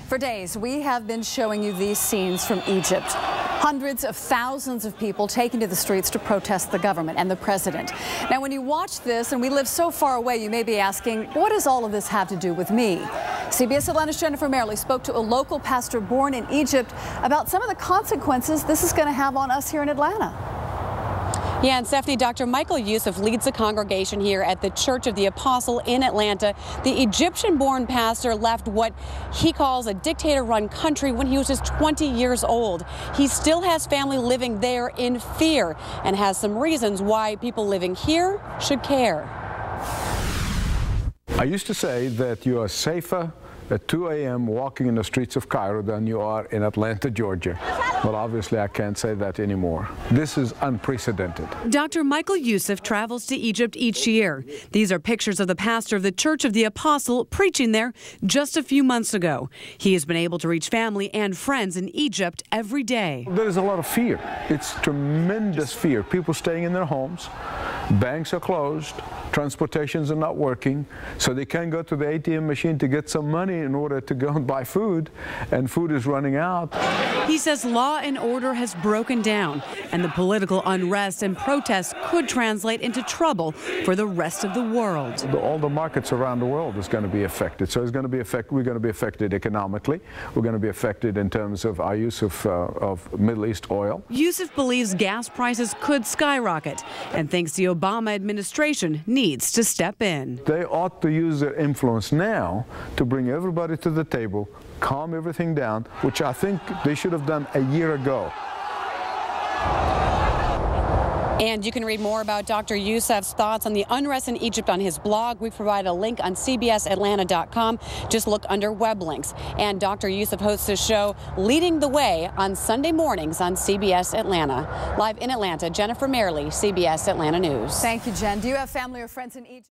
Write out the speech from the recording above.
For days, we have been showing you these scenes from Egypt. Hundreds of thousands of people taking to the streets to protest the government and the president. Now, when you watch this, and we live so far away, you may be asking, what does all of this have to do with me? CBS Atlanta's Jennifer Merrily spoke to a local pastor born in Egypt about some of the consequences this is going to have on us here in Atlanta. Yeah, and Stephanie, Dr. Michael Youssef leads a congregation here at the Church of the Apostle in Atlanta. The Egyptian-born pastor left what he calls a dictator-run country when he was just 20 years old. He still has family living there in fear and has some reasons why people living here should care. I used to say that you are safer at 2 a.m. walking in the streets of Cairo than you are in Atlanta, Georgia. Well, obviously, I can't say that anymore. This is unprecedented. Dr. Michael Youssef travels to Egypt each year. These are pictures of the pastor of the Church of the Apostle preaching there just a few months ago. He has been able to reach family and friends in Egypt every day. There is a lot of fear. It's tremendous fear. People staying in their homes. Banks are closed. Transportations are not working, so they can't go to the ATM machine to get some money in order to go and buy food, and food is running out. He says law and order has broken down, and the political unrest and protests could translate into trouble for the rest of the world. All the markets around the world is going to be affected. So it's going to be we're going to be affected economically. We're going to be affected in terms of our use of Middle East oil. Youssef believes gas prices could skyrocket and thinks the Obama administration needs to step in. They ought to use their influence now to bring everybody to the table, calm everything down, which I think they should have done a year ago. And you can read more about Dr. Youssef's thoughts on the unrest in Egypt on his blog. We provide a link on CBSAtlanta.com. Just look under web links. And Dr. Youssef hosts a show Leading the Way on Sunday mornings on CBS Atlanta. Live in Atlanta, Jennifer Merrily, CBS Atlanta News. Thank you, Jen. Do you have family or friends in Egypt?